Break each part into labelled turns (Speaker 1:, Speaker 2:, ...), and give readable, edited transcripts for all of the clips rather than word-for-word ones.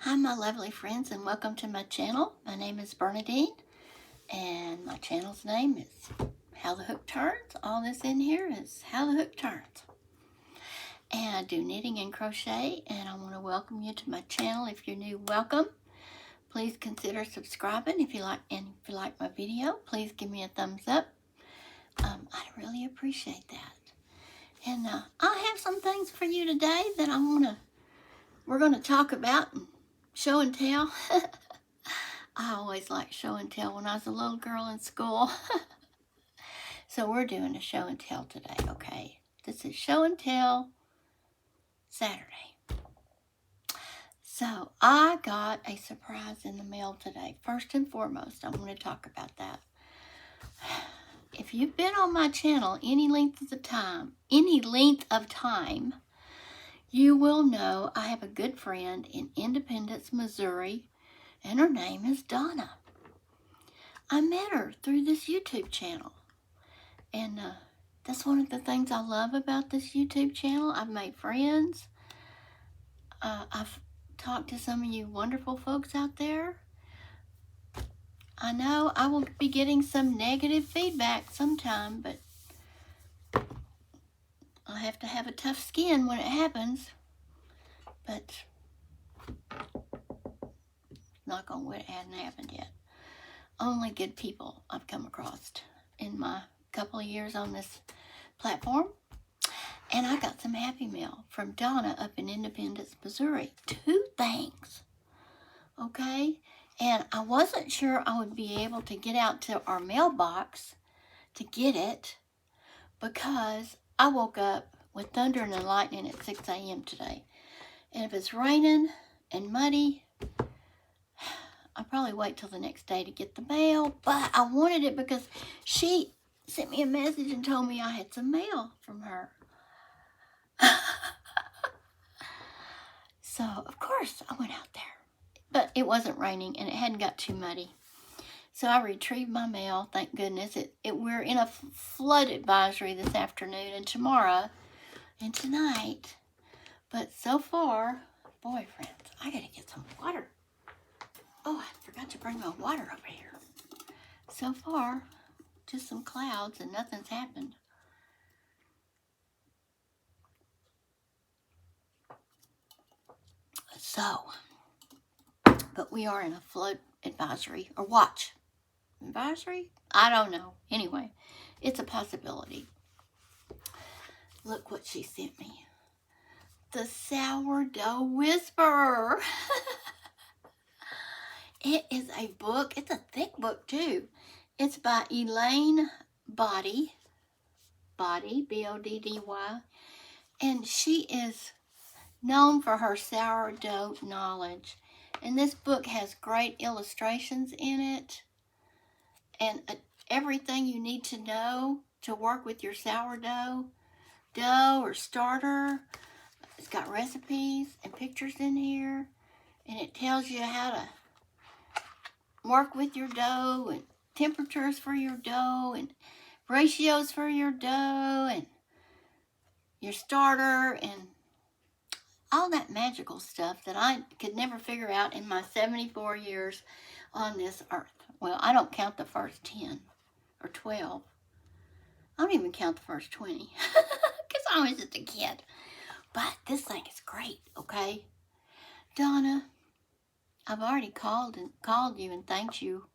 Speaker 1: Hi my lovely friends, and welcome to my channel. My name is Bernadine and my channel's name is How the Hook Turns. All this in here is How the Hook Turns. And I do knitting and crochet, and I want to welcome you to my channel. If you're new, welcome. Please consider subscribing if you like, and if you like my video, please give me a thumbs up. I'd really appreciate that. And I have some things for you today that we're going to talk about and show and tell. I always liked show and tell when I was a little girl in school. So we're doing a show and tell today, okay? This is show and tell Saturday. So I got a surprise in the mail today. First and foremost, I want to talk about that. If you've been on my channel any length of time, you will know I have a good friend in Independence, Missouri, and her name is Donna. I met her through this YouTube channel, and that's one of the things I love about this YouTube channel. I've made friends. I've talked to some of you wonderful folks out there. I know I will be getting some negative feedback sometime, but I have to have a tough skin when it happens. But knock on wood, it hasn't happened yet. Only good people I've come across in my couple of years on this platform. And I got some happy mail from Donna up in Independence, Missouri. 2 things. Okay? And I wasn't sure I would be able to get out to our mailbox to get it because I woke up with thunder and lightning at 6 a.m. today. And if it's raining and muddy, I'll probably wait till the next day to get the mail. But I wanted it because she sent me a message and told me I had some mail from her. So, of course, I went out there. But it wasn't raining and it hadn't got too muddy. So I retrieved my mail, thank goodness. We're in a flood advisory this afternoon and tomorrow and tonight. But so far, boy, friends, I gotta get some water. Oh, I forgot to bring my water over here. So far, just some clouds and nothing's happened. So, but we are in a flood advisory, or watch advisory? I don't know. Anyway, it's a possibility. Look what she sent me. The Sourdough Whisperer. It is a book. It's a thick book too. It's by Elaine Boddy, B-O-D-D-Y. And she is known for her sourdough knowledge. And this book has great illustrations in it. And everything you need to know to work with your sourdough dough or starter. It's got recipes and pictures in here. And it tells you how to work with your dough and temperatures for your dough and ratios for your dough and your starter and all that magical stuff that I could never figure out in my 74 years on this earth. Well, I don't count the first 10 or 12. I don't even count the first 20 because I was just a kid. But this thing is great, okay? Donna, I've already called you and thanked you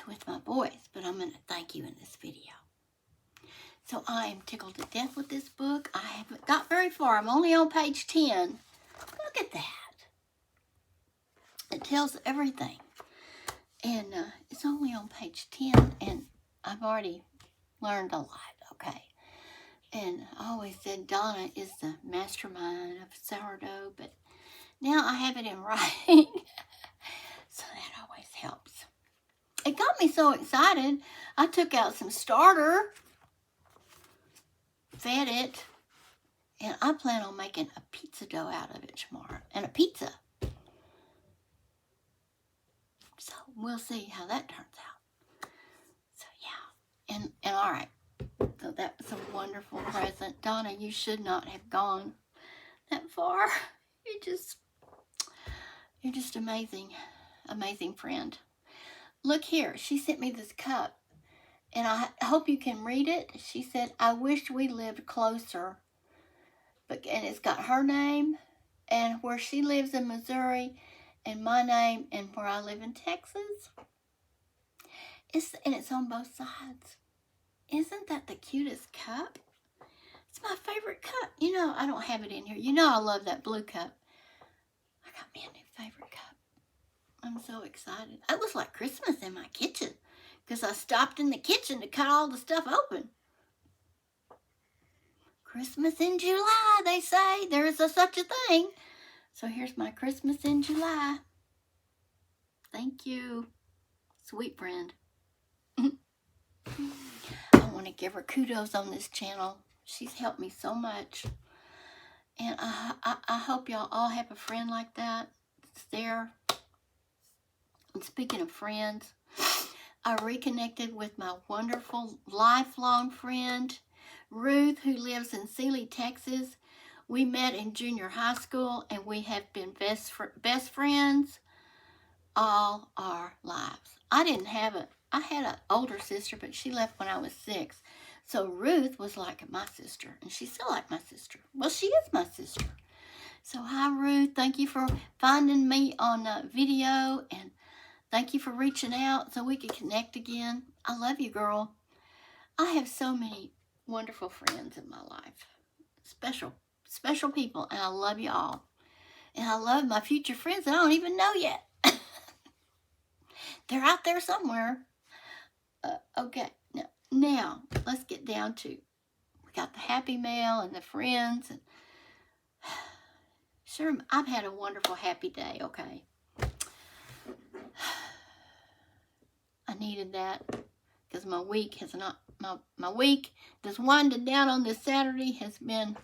Speaker 1: with my voice, but I'm going to thank you in this video. So I am tickled to death with this book. I haven't got very far. I'm only on page 10. Look at that. It tells everything. And it's only on page 10, and I've already learned a lot, okay? And I always said Donna is the mastermind of sourdough, but now I have it in writing, so that always helps. It got me so excited, I took out some starter, fed it, and I plan on making a pizza dough out of it tomorrow, and a pizza. So we'll see how that turns out. So yeah, and all right. So that was a wonderful present. Donna, you should not have gone that far. You're just amazing. Amazing friend. Look here. She sent me this cup. And I hope you can read it. She said, I wish we lived closer. And it's got her name and where she lives in Missouri and my name and where I live in Texas. And it's on both sides. Isn't that the cutest cup? It's my favorite cup. You know, I don't have it in here. You know I love that blue cup. I got me a new favorite cup. I'm so excited. It was like Christmas in my kitchen because I stopped in the kitchen to cut all the stuff open. Christmas in July, they say. There is such a thing. So here's my Christmas in July. Thank you, sweet friend. I want to give her kudos on this channel. She's helped me so much. And I hope y'all all have a friend like that. It's there. And speaking of friends, I reconnected with my wonderful lifelong friend, Ruth, who lives in Sealy, Texas. We met in junior high school, and we have been best friends all our lives. I had an older sister, but she left when I was 6. So Ruth was like my sister, and she's still like my sister. Well, she is my sister. So hi, Ruth. Thank you for finding me on video, and thank you for reaching out so we could connect again. I love you, girl. I have so many wonderful friends in my life. Special people, and I love you all. And I love my future friends that I don't even know yet. They're out there somewhere. Okay, now let's get down to, we got the happy mail and the friends. And sure, I've had a wonderful, happy day, okay? I needed that because my week has not, my week that's winding down on this Saturday has been,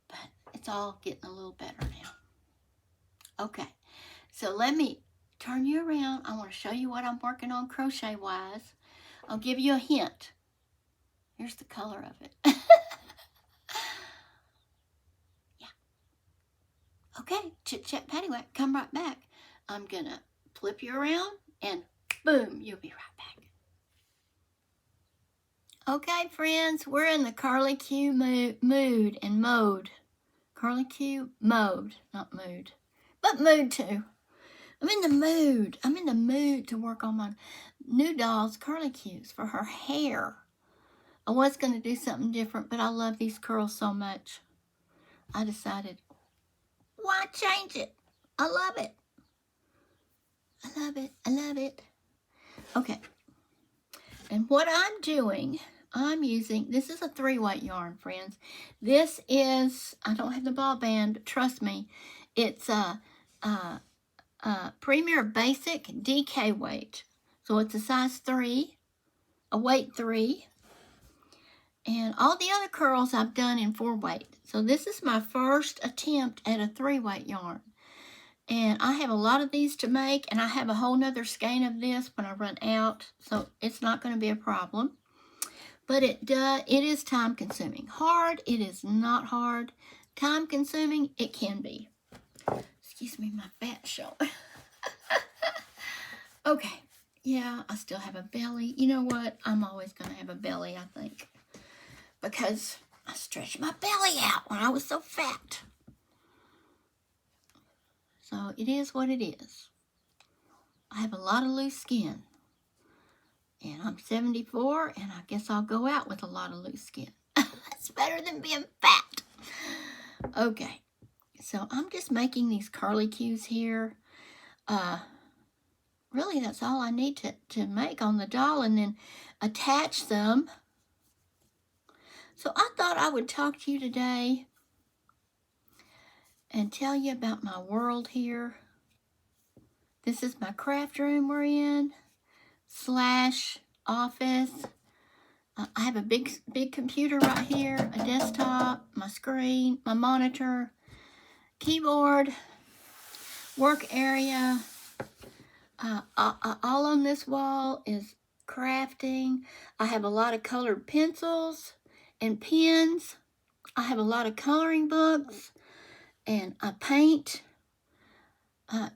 Speaker 1: but it's all getting a little better now. Okay, so let me turn you around. I want to show you what I'm working on crochet-wise. I'll give you a hint. Here's the color of it. Yeah. Okay, chit-chat paddywhack. Come right back. I'm going to flip you around, and boom, you'll be right back. Okay, friends, we're in the Carly Q mood and mode. Carly Q mode, not mood, but mood too. I'm in the mood. I'm in the mood to work on my new doll's Carly Q's for her hair. I was going to do something different, but I love these curls so much. I decided, why change it? I love it. I love it. I love it. Okay. And what I'm doing, I'm using, this is a 3-weight yarn, friends. This is, I don't have the ball band, but trust me, it's a Premier Basic DK weight. So it's a size 3, a weight 3. And all the other curls I've done in 4-weight. So this is my first attempt at a 3-weight yarn. And I have a lot of these to make, and I have a whole nother skein of this when I run out. So it's not going to be a problem. But it is time consuming. Hard, it is not hard. Time consuming, it can be. Excuse me, my fat showing. Okay. Yeah, I still have a belly. You know what? I'm always going to have a belly, I think. Because I stretched my belly out when I was so fat. So it is what it is. I have a lot of loose skin. And I'm 74, and I guess I'll go out with a lot of loose skin. It's better than being fat. Okay. So I'm just making these Carly Q's here. Really, that's all I need to make on the doll, and then attach them. So I thought I would talk to you today and tell you about my world here. This is my craft room we're in, / office. I have a big computer right here, a desktop, my screen, my monitor, keyboard, work area. All on this wall is crafting. I have a lot of colored pencils and pens. I have a lot of coloring books, and I paint.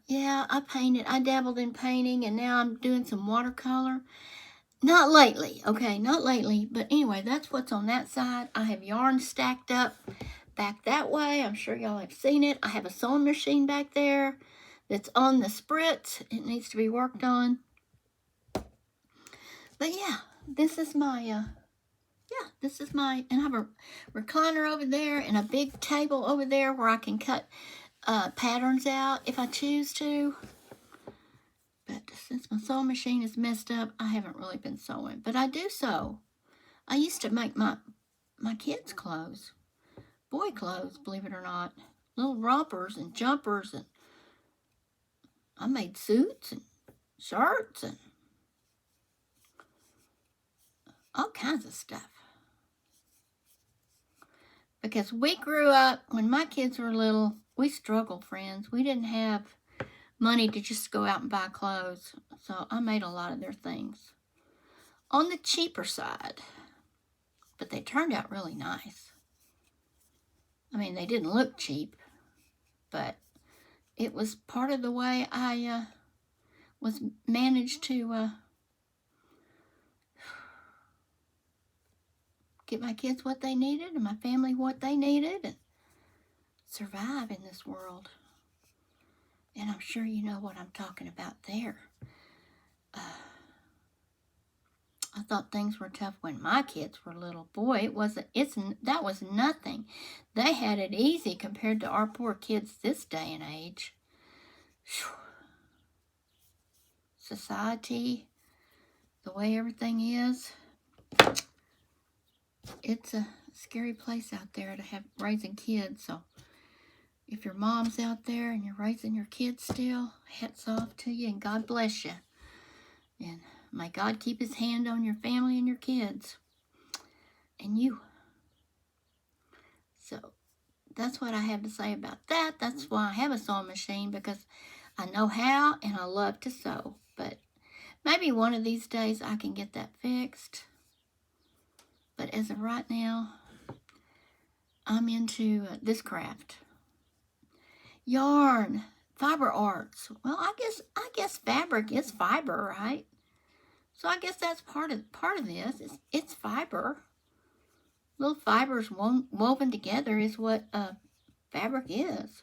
Speaker 1: Yeah, I painted. I dabbled in painting, and now I'm doing some watercolor. Not lately, okay, not lately. But anyway, that's what's on that side. I have yarn stacked up back that way. I'm sure y'all have seen it. I have a sewing machine back there that's on the spritz. It needs to be worked on. But yeah, this is my, and I have a recliner over there and a big table over there where I can cut patterns out if I choose to. But since my sewing machine is messed up, I haven't really been sewing. But I do sew. I used to make my kids' clothes, boy clothes, believe it or not, little rompers and jumpers, and I made suits and shirts and all kinds of stuff. Because we grew up, when my kids were little, we struggled, friends. We didn't have money to just go out and buy clothes. So I made a lot of their things on the cheaper side. But they turned out really nice. I mean, they didn't look cheap, but it was part of the way I was managed to get my kids what they needed and my family what they needed and survive in this world. And I'm sure you know what I'm talking about there. I thought things were tough when my kids were little. Boy, that was nothing. They had it easy compared to our poor kids this day and age. Whew. Society, the way everything is, it's a scary place out there to have raising kids. So if your mom's out there and you're raising your kids still, hats off to you and God bless you. And may God keep his hand on your family and your kids and you. So that's what I have to say about that. That's why I have a sewing machine, because I know how and I love to sew. But maybe one of these days I can get that fixed. But as of right now, I'm into this craft. Yarn, fiber arts. Well, I guess fabric is fiber, right? So I guess that's part of this. It's fiber. Little fibers woven together is what fabric is.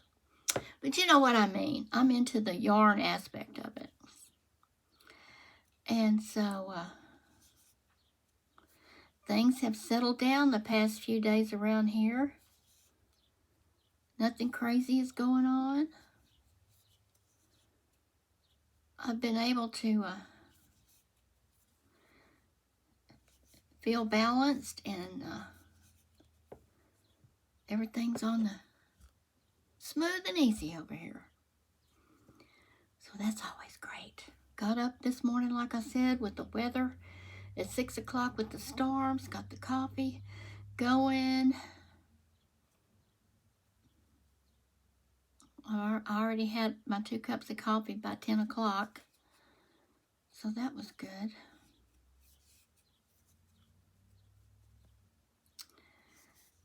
Speaker 1: But you know what I mean. I'm into the yarn aspect of it. And so things have settled down the past few days around here. Nothing crazy is going on. I've been able to feel balanced, and everything's on the smooth and easy over here. So that's always great. Got up this morning, like I said, with the weather at 6 o'clock with the storms. Got the coffee going. I already had my 2 cups of coffee by 10 o'clock. So that was good.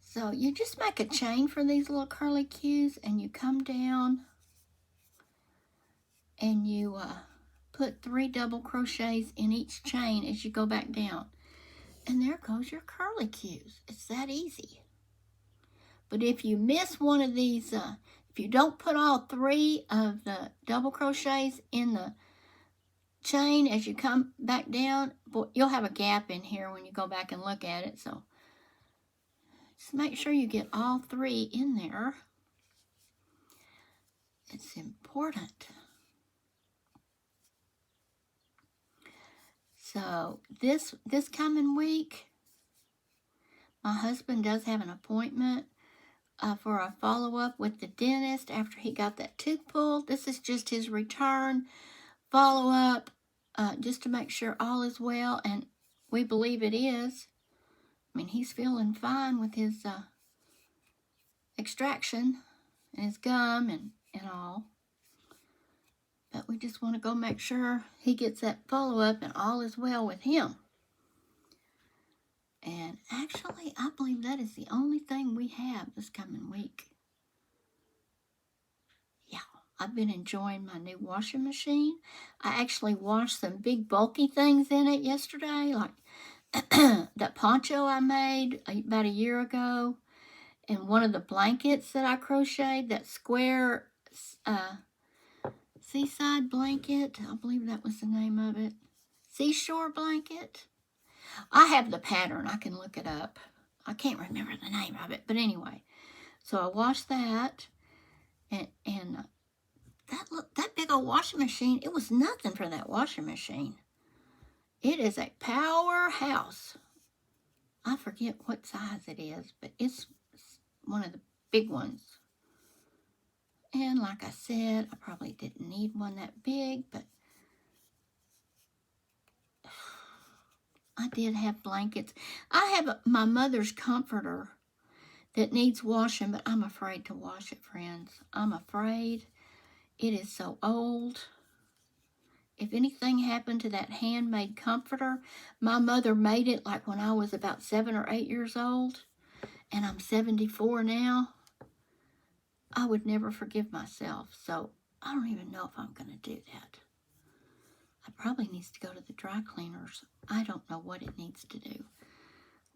Speaker 1: So you just make a chain for these little curly cues, and you come down and you put 3 double crochets in each chain as you go back down. And there goes your curly cues. It's that easy. But if you miss one of these, if you don't put all 3 of the double crochets in the chain as you come back down, you'll have a gap in here when you go back and look at it. So just make sure you get all 3 in there. It's important. So this coming week, my husband does have an appointment for a follow-up with the dentist after he got that tooth pulled. This is just his return follow-up, just to make sure all is well, and we believe it is. I mean, he's feeling fine with his extraction and his gum and all. But we just want to go make sure he gets that follow-up and all is well with him. And actually, I believe that is the only thing we have this coming week. Yeah. I've been enjoying my new washing machine. I actually washed some big bulky things in it yesterday, like that poncho I made about a year ago, and one of the blankets that I crocheted, that square seaside blanket. I believe that was the name of it. Seashore blanket. I have the pattern. I can look it up. I can't remember the name of it, but anyway. So I washed that, and that big old washing machine, it was nothing for that washing machine. It is a powerhouse. I forget what size it is, but it's one of the big ones. And like I said, I probably didn't need one that big, but I did have blankets. I have my mother's comforter that needs washing, but I'm afraid to wash it, friends. I'm afraid. It is so old. If anything happened to that handmade comforter, my mother made it like when I was about 7 or 8 years old, and I'm 74 now, I would never forgive myself. So I don't even know if I'm going to do that. I probably needs to go to the dry cleaners. I don't know what it needs to do.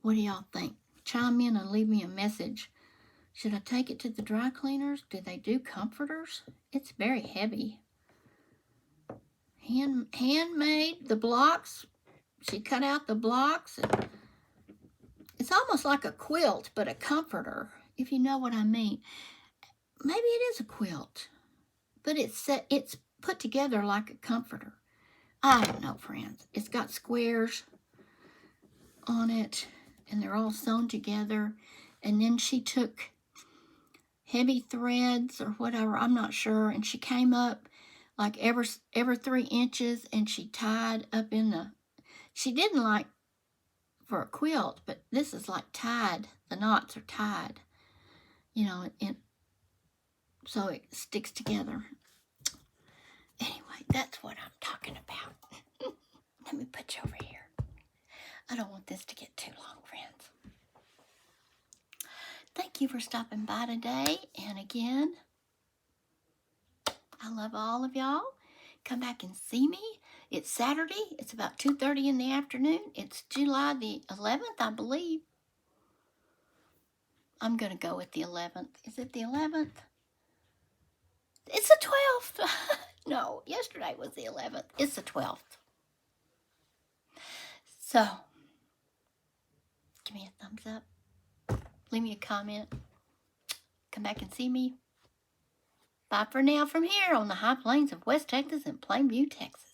Speaker 1: What do y'all think? Chime in and leave me a message. Should I take it to the dry cleaners? Do they do comforters? It's very heavy. Handmade, the blocks. She cut out the blocks. It's almost like a quilt, but a comforter, if you know what I mean. Maybe it is a quilt, but it's put together like a comforter. I don't know, friends. It's got squares on it, and they're all sewn together. And then she took heavy threads or whatever, I'm not sure, and she came up like every 3 inches, and she tied up in the, she didn't like for a quilt, but this is like tied, the knots are tied, you know, and so it sticks together. Anyway, that's what I'm talking about. Let me put you over here. I don't want this to get too long, friends. Thank you for stopping by today, and again, I love all of y'all. Come back and see me. It's Saturday. It's about 2:30 in the afternoon. It's July the 11th, I believe. I'm going to go with the 11th. Is it the 11th? It's the 12th. No, yesterday was the 11th. It's the 12th. So, give me a thumbs up. Leave me a comment. Come back and see me. Bye for now from here on the high plains of West Texas and Plainview, Texas.